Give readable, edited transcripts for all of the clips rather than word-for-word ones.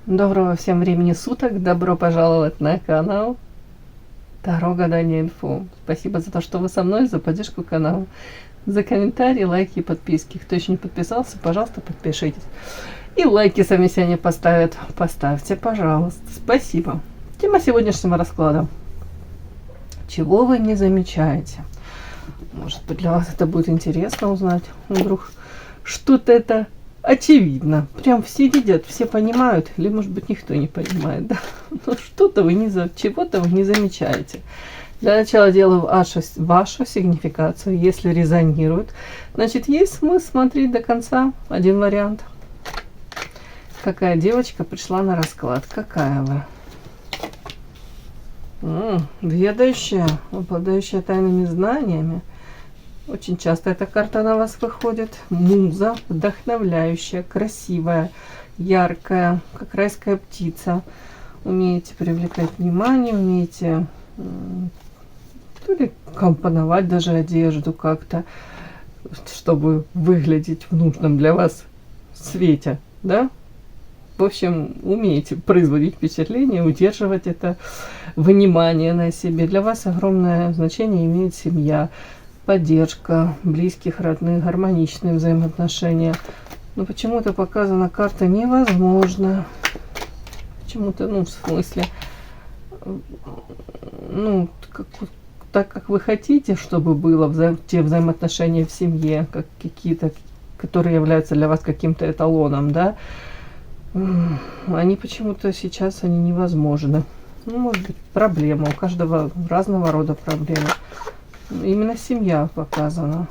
Доброго всем времени суток, добро пожаловать на канал Таро Гадание Инфо. Спасибо за то, что вы со мной, за поддержку канала, за комментарии, лайки и подписки. Кто еще не подписался, пожалуйста, подпишитесь. И лайки сами себя не поставят, поставьте, пожалуйста. Спасибо. Тема сегодняшнего расклада. Чего вы не замечаете? Может быть, для вас это будет интересно узнать. Вдруг что-то это очевидно. Прям все видят, все понимают. Или, может быть, никто не понимает. Да? Но что-то вы чего-то вы не замечаете. Для начала делаю вашу сигнификацию. Если резонирует, значит, есть смысл смотреть до конца. Один вариант. Какая девочка пришла на расклад? Какая вы? Ведающая, обладающая тайными знаниями. Очень часто эта карта на вас выходит. Муза, вдохновляющая, красивая, яркая, как райская птица. Умеете привлекать внимание, умеете то ли компоновать даже одежду как-то, чтобы выглядеть в нужном для вас свете, да? В общем, умеете производить впечатление, удерживать это внимание на себе. Для вас огромное значение имеет семья, поддержка близких, родных, гармоничные взаимоотношения. Но почему-то показана карта невозможно. Почему-то, в смысле, так как вы хотите, чтобы было те взаимоотношения в семье, как какие-то, которые являются для вас каким-то эталоном, да, они почему-то сейчас они невозможны. Может быть, проблема. У каждого разного рода проблемы. Именно семья показана.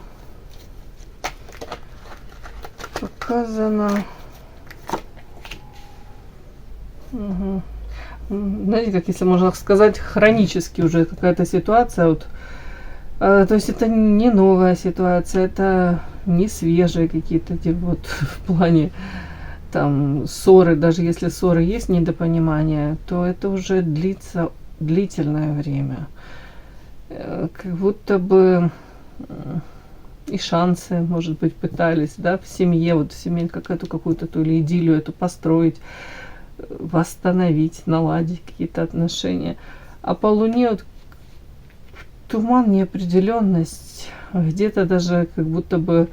Угу. Знаете, как если можно сказать, хронически уже какая-то ситуация. Вот, то есть это не новая ситуация, это не свежие какие-то вот в плане там ссоры, даже если ссоры есть, недопонимание, то это уже длится длительное время. Как будто бы и шансы, может быть, пытались, да, в семье, вот в семье какую-то ту или идиллию эту построить, восстановить, наладить какие-то отношения. А по Луне вот туман, неопределенность, где-то даже как будто бы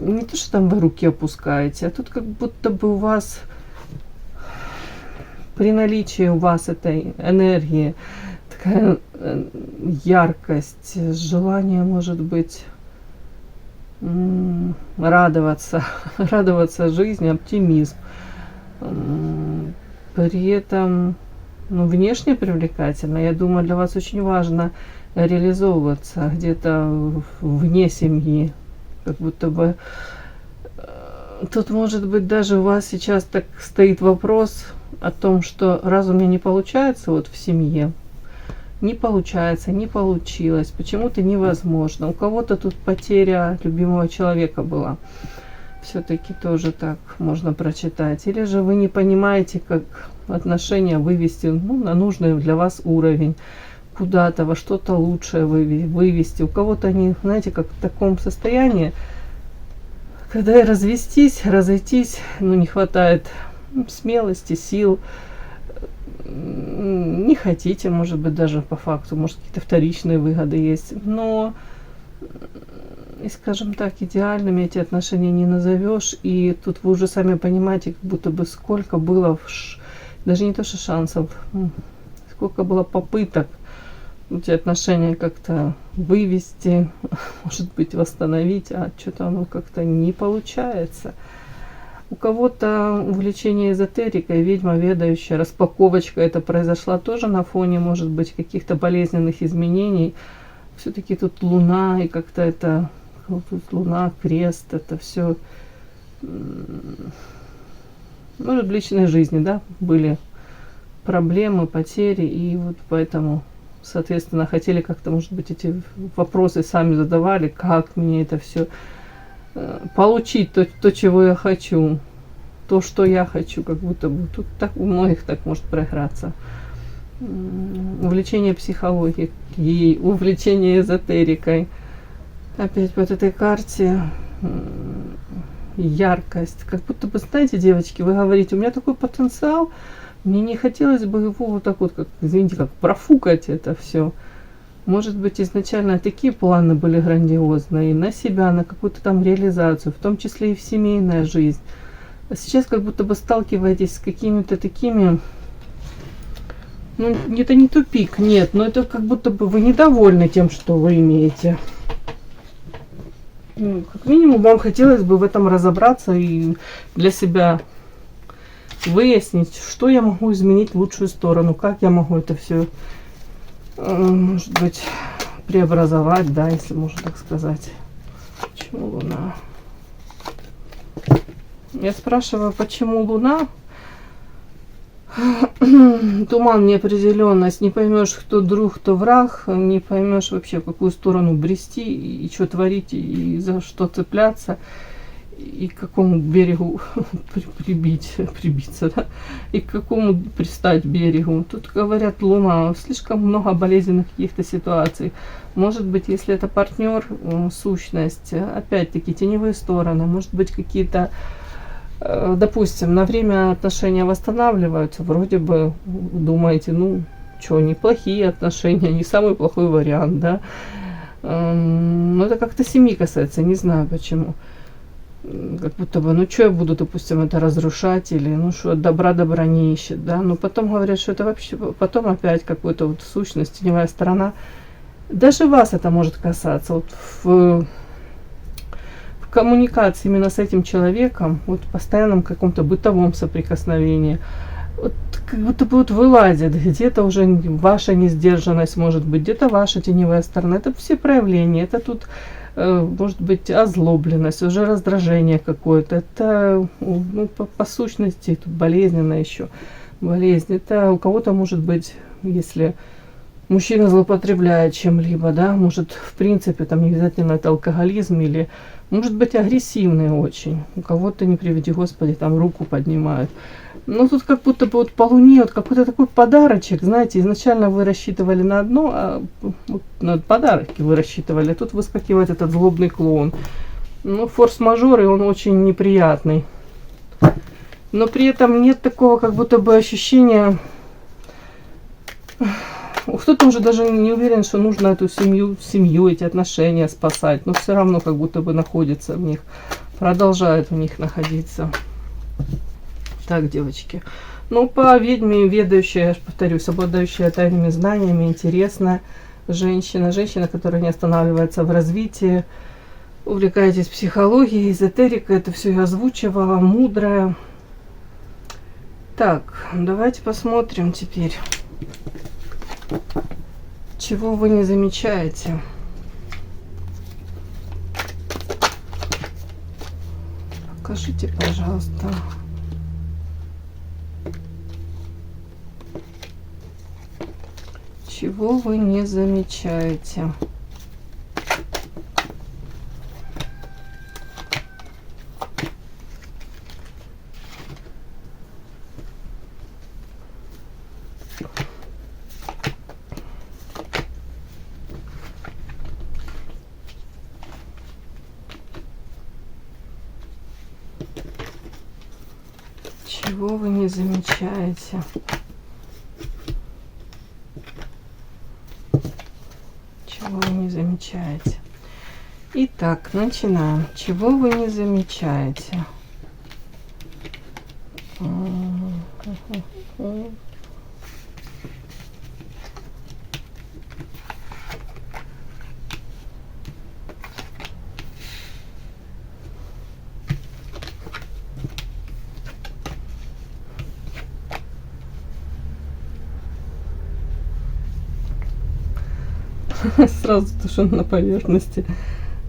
не то, что там вы руки опускаете, а тут как будто бы у вас при наличии у вас этой энергии такая яркость, желание, может быть, радоваться жизни, оптимизм. При этом, внешне привлекательно. Я думаю, для вас очень важно реализовываться где-то вне семьи. Как будто бы тут, может быть, даже у вас сейчас так стоит вопрос о том, что раз у меня не получается вот в семье, не получается, не получилось, почему-то невозможно. У кого-то тут потеря любимого человека была. Все-таки тоже так можно прочитать. Или же вы не понимаете, как отношения вывести на нужный для вас уровень, куда-то во что-то лучшее вывести. У кого-то они, знаете, как в таком состоянии, когда и развестись, разойтись, не хватает смелости, сил. Не хотите, может быть, даже по факту, может, какие-то вторичные выгоды есть, но, и, скажем так, идеальными эти отношения не назовешь, и тут вы уже сами понимаете, как будто бы сколько было, даже не то что шансов, сколько было попыток эти отношения как-то вывести, может быть, восстановить, а что-то оно как-то не получается. У кого-то увлечение эзотерикой, ведьма ведающая, распаковочка это произошла тоже на фоне, может быть, каких-то болезненных изменений. Все-таки тут Луна, и как-то это, тут Луна, крест, это все, может, в личной жизни, да, были проблемы, потери, и вот поэтому, соответственно, хотели как-то, может быть, эти вопросы сами задавали, как мне это все получить, то, чего я хочу, то, что я хочу, как будто бы тут так у многих так может проиграться. Увлечение психологией, увлечение эзотерикой. Опять под этой карте яркость. Как будто бы, знаете, девочки, вы говорите, у меня такой потенциал, мне не хотелось бы его вот так вот, как, извините, как профукать это все. Может быть, изначально такие планы были грандиозные на себя, на какую-то там реализацию, в том числе и в семейная жизнь. А сейчас как будто бы сталкиваетесь с какими-то такими, ну, это не тупик, нет, но это как будто бы вы недовольны тем, что вы имеете. Ну, как минимум, вам хотелось бы в этом разобраться и для себя выяснить, что я могу изменить в лучшую сторону, как я могу это все, может быть, преобразовать, да, если можно так сказать. Почему Луна? Я спрашиваю, почему Луна? Туман, неопределенность, не поймешь, кто друг, кто враг, не поймешь вообще, в какую сторону брести, и что творить, и за что цепляться, и к какому берегу прибиться, да? И к какому пристать берегу. Тут говорят, Луна, слишком много болезненных каких-то ситуаций. Может быть, если это партнер, сущность, опять-таки теневые стороны, может быть, какие-то, допустим, на время отношения восстанавливаются, вроде бы думаете, ну, что, неплохие отношения, не самый плохой вариант, да. Но это как-то семьи касается, не знаю почему. Как будто бы, ну, что я буду, допустим, это разрушать, или, ну, что, добра не ищет, да. Но потом говорят, что это вообще, потом опять какой-то вот сущность, теневая сторона. Даже вас это может касаться, вот в коммуникации именно с этим человеком, вот в постоянном каком-то бытовом соприкосновении, вот как будто бы вот вылазит, где-то уже ваша несдержанность может быть, где-то ваша теневая сторона, это все проявления, это тут может быть озлобленность, уже раздражение какое-то, это, ну, по сущности тут болезненно еще, болезнь, это у кого-то может быть, если мужчина злоупотребляет чем-либо, да, может, в принципе, там не обязательно это алкоголизм, или может быть агрессивный очень. У кого-то, не приведи Господи, там руку поднимают. Но тут как будто бы вот по Луне вот какой-то такой подарочек, знаете, изначально вы рассчитывали на одно, а вот на подарки вы рассчитывали, а тут выскакивает этот злобный клоун. Ну, форс-мажор, и он очень неприятный. Но при этом нет такого как будто бы ощущения... Кто-то уже даже не уверен, что нужно эту семью, эти отношения спасать, но все равно как будто бы находится в них, продолжает в них находиться. Так, девочки. Ну, по ведьме, ведающая, я же повторюсь, обладающая тайными знаниями, интересная женщина, которая не останавливается в развитии, увлекаетесь психологией, эзотерикой, это все я озвучивала, мудрая. Так, давайте посмотрим теперь. Чего вы не замечаете? Покажите, пожалуйста. Чего вы не замечаете? Чего вы не замечаете? Чего вы не замечаете? Итак, начинаем. Чего вы не замечаете? Сразу то, что на поверхности.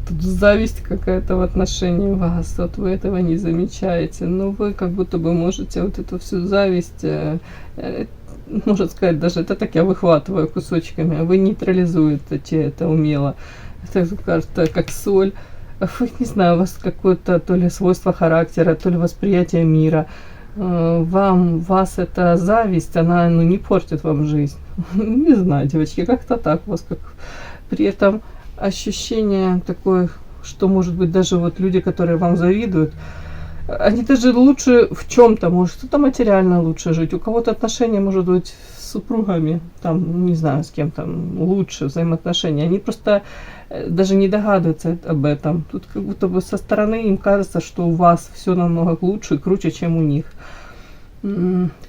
Тут зависть какая-то в отношении вас. Вот вы этого не замечаете. Но вы как будто бы можете вот эту всю зависть, можно сказать, даже это так я выхватываю кусочками, а вы нейтрализуете это умело. Это кажется как соль. Вы, не знаю, у вас какое-то то ли свойство характера, то ли восприятие мира. Вас эта зависть, она, ну, не портит вам жизнь. Не знаю, девочки, как-то так у вас, как при этом ощущение такой что, может быть, даже вот люди, которые вам завидуют, они даже лучше в чем-то, может, кто-то материально лучше жить, у кого-то отношения, может быть, с супругами, там, не знаю, с кем там лучше взаимоотношения. Они просто даже не догадываются об этом. Тут как будто бы со стороны им кажется, что у вас все намного лучше и круче, чем у них.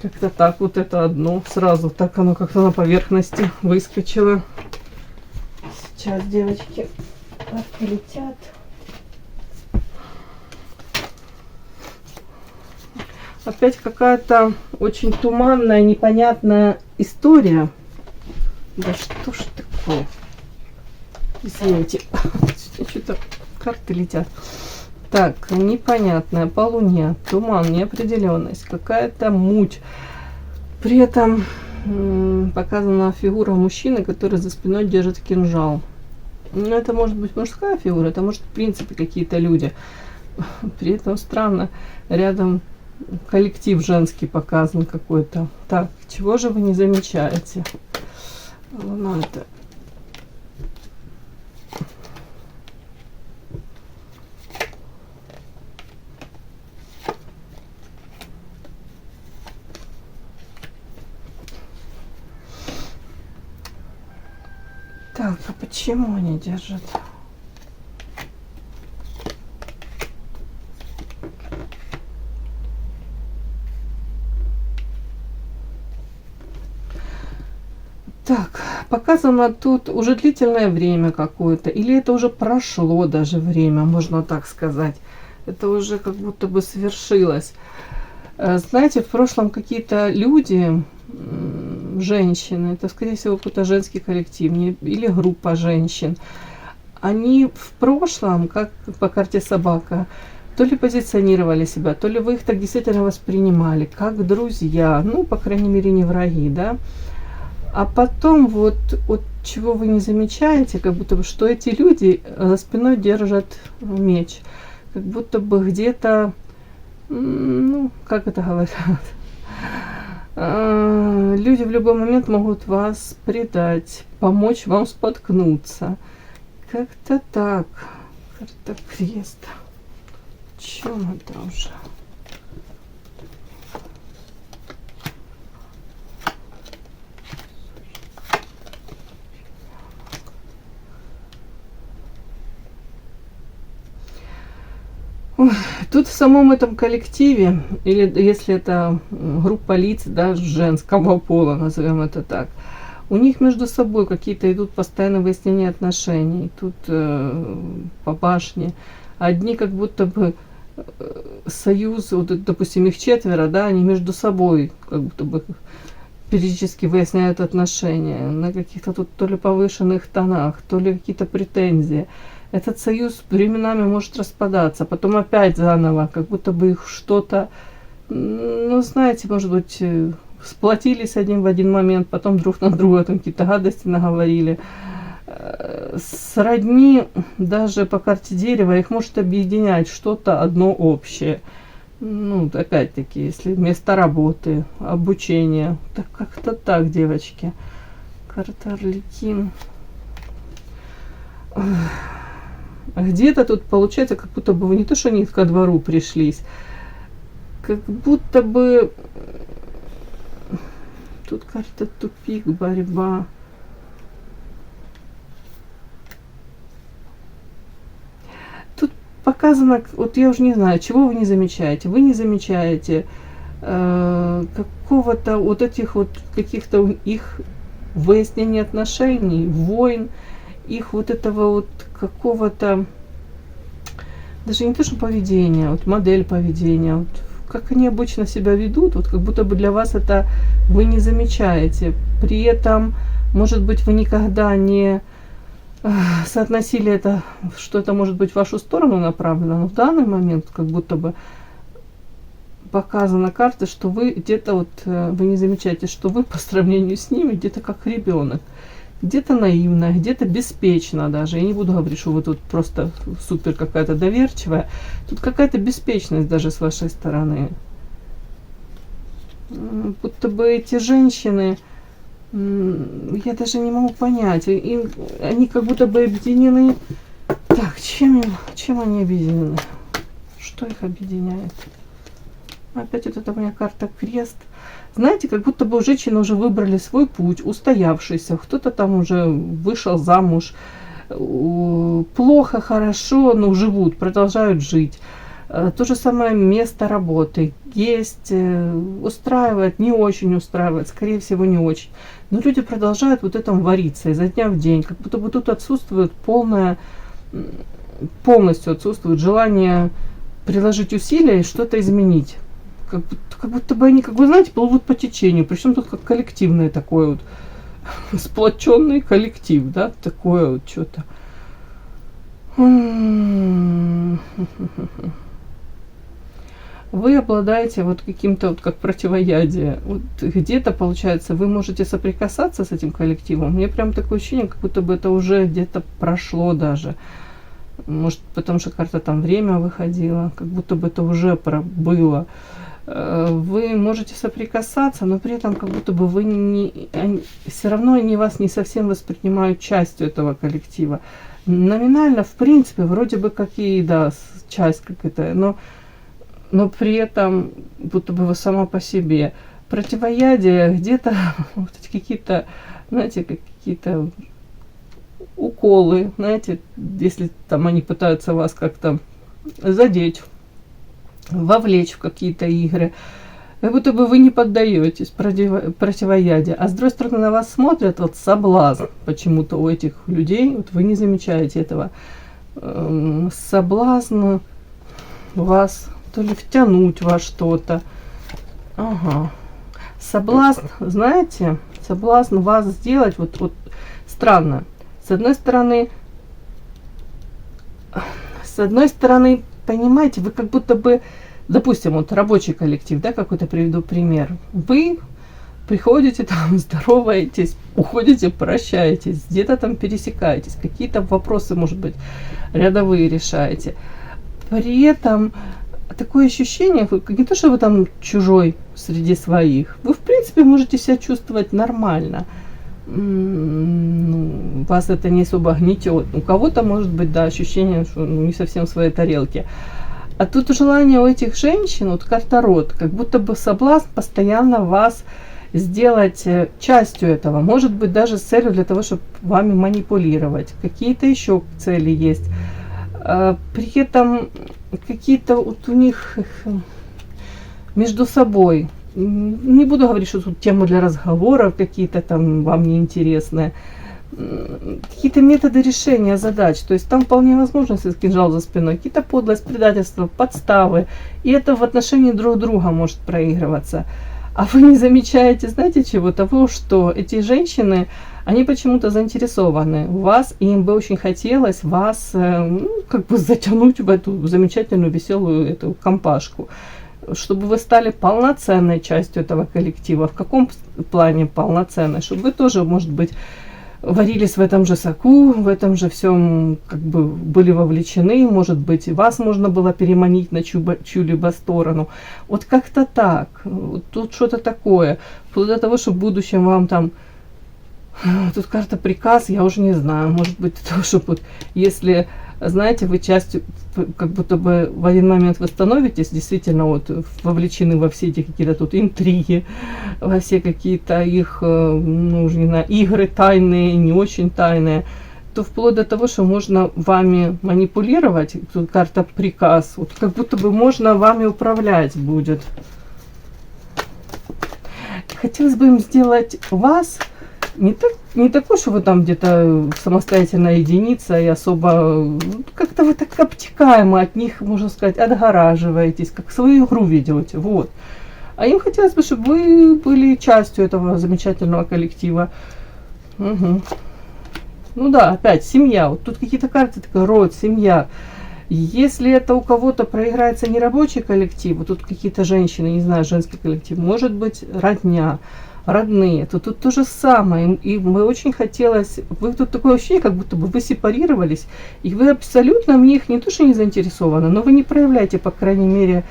Как-то так, вот это одно сразу, так оно как-то на поверхности выскочило. Сейчас, девочки, полетят. Опять какая-то очень туманная, непонятная история. Да что ж такое? Извините, что-то карты летят. Так, непонятная, по луне, туман, неопределенность, какая-то муть. При этом показана фигура мужчины, который за спиной держит кинжал. Ну, это может быть мужская фигура, это может в принципе какие-то люди. При этом странно, рядом коллектив женский показан какой-то. Так, чего же вы не замечаете? Луна это... Так, а почему они держат? Так, показано тут уже длительное время какое-то, или это уже прошло даже время, можно так сказать. Это уже как будто бы свершилось. Знаете, в прошлом какие-то люди, женщины, это скорее всего какой-то женский коллектив или группа женщин, они в прошлом, как по карте собака, то ли позиционировали себя, то ли вы их так действительно воспринимали, как друзья, ну, по крайней мере, не враги, да. А потом вот чего вы не замечаете, как будто бы, что эти люди за спиной держат меч. Как будто бы где-то, ну, как это говорят, люди в любой момент могут вас предать, помочь вам споткнуться. Как-то так. Карта креста. Чем это уже? Тут в самом этом коллективе, или если это группа лиц, да, женского пола, назовем это так, у них между собой какие-то идут постоянно выяснения отношений. Тут по башне одни как будто бы союз, вот, допустим, их 4, да, они между собой как будто бы периодически выясняют отношения на каких-то тут то ли повышенных тонах, то ли какие-то претензии. Этот союз временами может распадаться, потом опять заново, как будто бы их что-то, ну, знаете, может быть, сплотились один в один момент, потом друг на друга там какие-то гадости наговорили. Сродни даже по карте дерева их может объединять что-то одно общее. Ну, опять-таки, если место работы, обучение, так как-то так, девочки. Карта Арлекин. Где-то тут получается, как будто бы вы не то, что они ко двору пришлись, как будто бы тут карта тупик, борьба. Тут показано, вот я уже не знаю, чего вы не замечаете. Вы не замечаете какого-то вот этих вот каких-то их выяснений отношений, войн, их вот этого вот какого-то, даже не то, что поведения, вот модель поведения, вот как они обычно себя ведут, вот как будто бы для вас это вы не замечаете. При этом, может быть, вы никогда не соотносили это, что это может быть в вашу сторону направлено, но в данный момент как будто бы показана карта, что вы где-то вот, вы не замечаете, что вы по сравнению с ними где-то как ребенок. Где-то наивная, где-то беспечна даже. Я не буду говорить, что вы тут просто супер какая-то доверчивая. Тут какая-то беспечность даже с вашей стороны. Будто бы эти женщины, я даже не могу понять, они как будто бы объединены Так, чем они объединены? Что их объединяет? Опять вот это у меня карта крест. Знаете, как будто бы женщины уже выбрали свой путь, устоявшийся. Кто-то там уже вышел замуж. Плохо, хорошо, но живут, продолжают жить. То же самое место работы есть, устраивает, не очень устраивает, скорее всего не очень. Но люди продолжают вот этом вариться изо дня в день, как будто бы тут отсутствует полностью отсутствует желание приложить усилия и что-то изменить. Как будто бы они, как вы знаете, плывут по течению, причем тут как коллективное такое вот, сплоченный коллектив, да, такое вот что-то. Вы обладаете вот каким-то вот как противоядие. Вот где-то, получается, вы можете соприкасаться с этим коллективом. Мне прям такое ощущение, как будто бы это уже где-то прошло даже. Может, потому что карта там время выходила, как будто бы это уже было. Вы можете соприкасаться, но при этом как будто бы вы все равно они вас не совсем воспринимают частью этого коллектива. Номинально, в принципе, вроде бы как и, да, часть какая-то, но при этом будто бы вы сама по себе. Противоядие где-то вот какие-то, знаете, какие-то уколы, знаете, если там они пытаются вас как-то задеть, вовлечь в какие-то игры, как будто бы вы не поддаетесь противоядию. А с другой стороны, на вас смотрят вот соблазн почему-то у этих людей, вот вы не замечаете этого. Соблазн вас то ли втянуть во что-то. Ага. Соблазн, знаете, соблазн вас сделать вот странно. С одной стороны, понимаете, вы как будто бы, допустим, вот рабочий коллектив, да, какой-то приведу пример. Вы приходите там, здороваетесь, уходите, прощаетесь, где-то там пересекаетесь, какие-то вопросы, может быть, рядовые решаете. При этом такое ощущение, не то, что вы там чужой среди своих, вы, в принципе, можете себя чувствовать нормально. Вас это не особо гнетет. У кого-то может быть, да, ощущение, что не совсем в своей тарелке. А тут желание у этих женщин, вот карта род, как будто бы соблазн постоянно вас сделать частью этого. Может быть, даже с целью для того, чтобы вами манипулировать. Какие-то еще цели есть. При этом какие-то вот у них между собой. Не буду говорить, что тут темы для разговоров какие-то там вам неинтересные. Какие-то методы решения задач. То есть там вполне возможно, если кинжал за спиной, какие-то подлость, предательство, подставы. И это в отношении друг друга может проигрываться. А вы не замечаете, знаете чего? Того, что эти женщины, они почему-то заинтересованы в вас, и им бы очень хотелось вас как бы затянуть в эту замечательную, веселую эту компашку. Чтобы вы стали полноценной частью этого коллектива. В каком плане полноценной? Чтобы вы тоже, может быть, варились в этом же соку, в этом же всем как бы были вовлечены. Может быть, и вас можно было переманить на чью-либо сторону. Вот как-то так. Вот тут что-то такое. Вплоть до того, что в будущем вам там... Тут карта приказ, я уже не знаю. Может быть, для того, чтобы вот, если... Знаете, вы частью, как будто бы в один момент вы становитесь действительно вот вовлечены во все эти какие-то тут интриги, во все какие-то их, ну, уже не знаю, игры тайные, не очень тайные, то вплоть до того, что можно вами манипулировать, тут карта приказ, вот как будто бы можно вами управлять будет. Хотелось бы им сделать вас... Не такой, что вы там где-то самостоятельная единица и особо... Как-то вы так обтекаемо от них, можно сказать, отгораживаетесь, как свою игру ведете. Вот. А им хотелось бы, чтобы вы были частью этого замечательного коллектива. Угу. Ну да, опять семья. Вот тут какие-то карты, такой род, семья. Если это у кого-то проиграется не рабочий коллектив, вот тут какие-то женщины, не знаю, женский коллектив, может быть, родня, родные, то тут то же самое. И мы очень хотелось, вы тут такое ощущение, как будто бы вы сепарировались, и вы абсолютно в них не то, что не заинтересованы, но вы не проявляете, по крайней мере,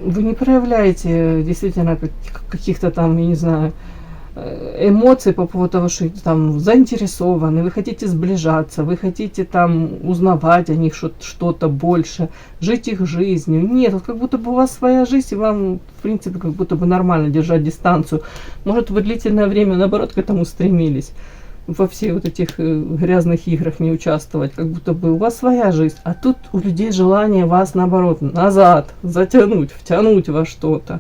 вы не проявляете действительно каких-то там, я не знаю, эмоции по поводу того, что там заинтересованы, вы хотите сближаться, вы хотите там узнавать о них что-то больше, жить их жизнью. Нет, вот как будто бы у вас своя жизнь, и вам, в принципе, как будто бы нормально держать дистанцию. Может, вы длительное время, наоборот, к этому стремились, во всех вот этих грязных играх не участвовать, как будто бы у вас своя жизнь, а тут у людей желание вас, наоборот, назад затянуть, втянуть во что-то.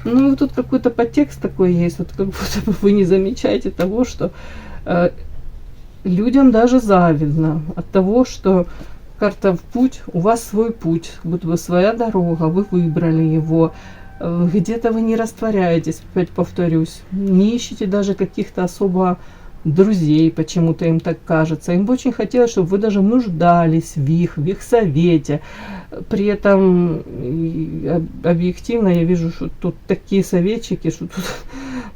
Ну, тут какой-то подтекст такой есть, вот как будто бы вы не замечаете того, что людям даже завидно от того, что карта в путь, у вас свой путь, будто бы своя дорога, вы выбрали его, где-то вы не растворяетесь, опять повторюсь, не ищете даже каких-то особо друзей, почему-то им так кажется. Им бы очень хотелось, чтобы вы даже нуждались в их совете. При этом объективно я вижу, что тут такие советчики, что тут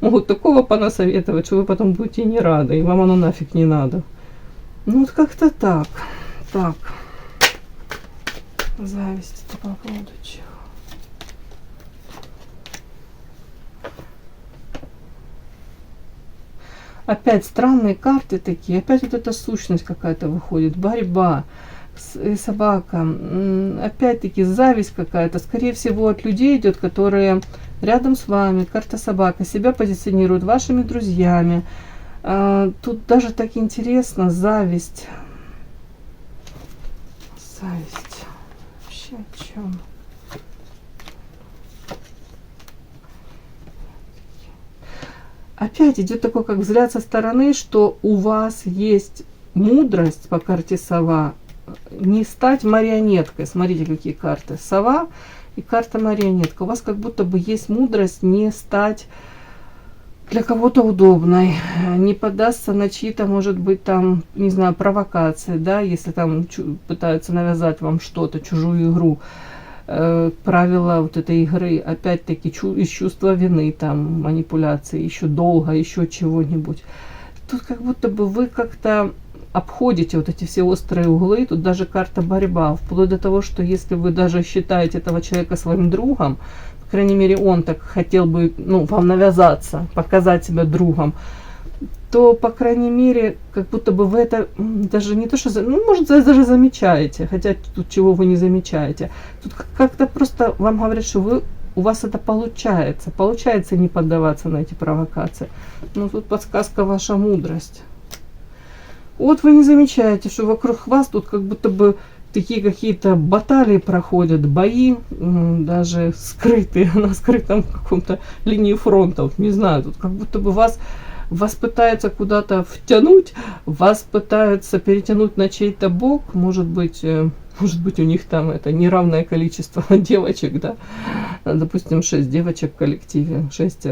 могут такого понасоветовать, что вы потом будете не рады, и вам оно нафиг не надо. Ну вот как-то так. Так. Зависть это по поводу чего? Опять странные карты такие, опять вот эта сущность какая-то выходит, борьба, собака, опять-таки зависть какая-то, скорее всего от людей идет, которые рядом с вами, карта собака, себя позиционируют вашими друзьями. Тут даже так интересно, зависть. Зависть. Вообще о чем? Опять идет такой, как взгляд со стороны, что у вас есть мудрость по карте сова, не стать марионеткой. Смотрите, какие карты. Сова и карта марионетка. У вас как будто бы есть мудрость не стать для кого-то удобной, не поддастся на чьи-то, может быть, там, не знаю, провокации, да, если там пытаются навязать вам что-то, чужую игру. Правила вот этой игры, опять-таки, из чувства вины, там, манипуляции, еще долго, еще чего-нибудь. Тут как будто бы вы как-то обходите вот эти все острые углы. Тут даже карта борьба, вплоть до того, что если вы даже считаете этого человека своим другом, по крайней мере, он так хотел бы, ну, вам навязаться, показать себя другом, то, по крайней мере, как будто бы вы это даже не то, что, ну, может, даже замечаете, хотя тут чего вы не замечаете. Тут как-то просто вам говорят, что у вас это получается не поддаваться на эти провокации. Ну, тут подсказка ваша мудрость. Вот вы не замечаете, что вокруг вас тут как будто бы такие какие-то баталии проходят, бои, даже скрытые, на скрытом каком-то линии фронта, вот не знаю, тут как будто бы вас пытаются куда-то втянуть, вас пытаются перетянуть на чей-то бок, может быть, у них там это неравное количество девочек, да, допустим, 6 девочек в коллективе, 6,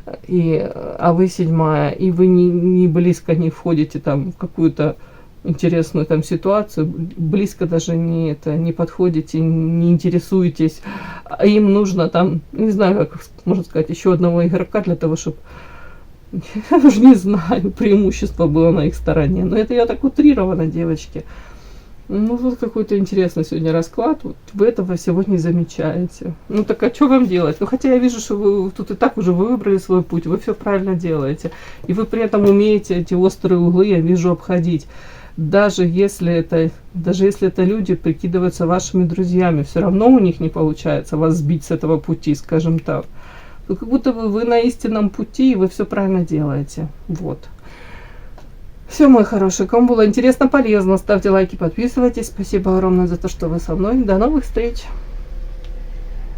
а вы 7, и вы не близко не входите там в какую-то интересную там ситуацию, близко даже не подходите, не интересуетесь, а им нужно там, не знаю, как можно сказать, еще одного игрока для того, чтобы, я уже не знаю, преимущество было на их стороне. Но это я так утрирована, девочки. Ну, тут какой-то интересный сегодня расклад. Вот вы этого сегодня не замечаете. Ну, так а что вам делать? Ну, хотя я вижу, что вы тут и так уже вы выбрали свой путь, вы все правильно делаете. И вы при этом умеете эти острые углы, я вижу, обходить. Даже если это люди прикидываются вашими друзьями, все равно у них не получается вас сбить с этого пути, скажем так. Как будто бы вы на истинном пути, и вы все правильно делаете. Вот. Все, мои хорошие. Кому было интересно, полезно, ставьте лайки, подписывайтесь. Спасибо огромное за то, что вы со мной. До новых встреч!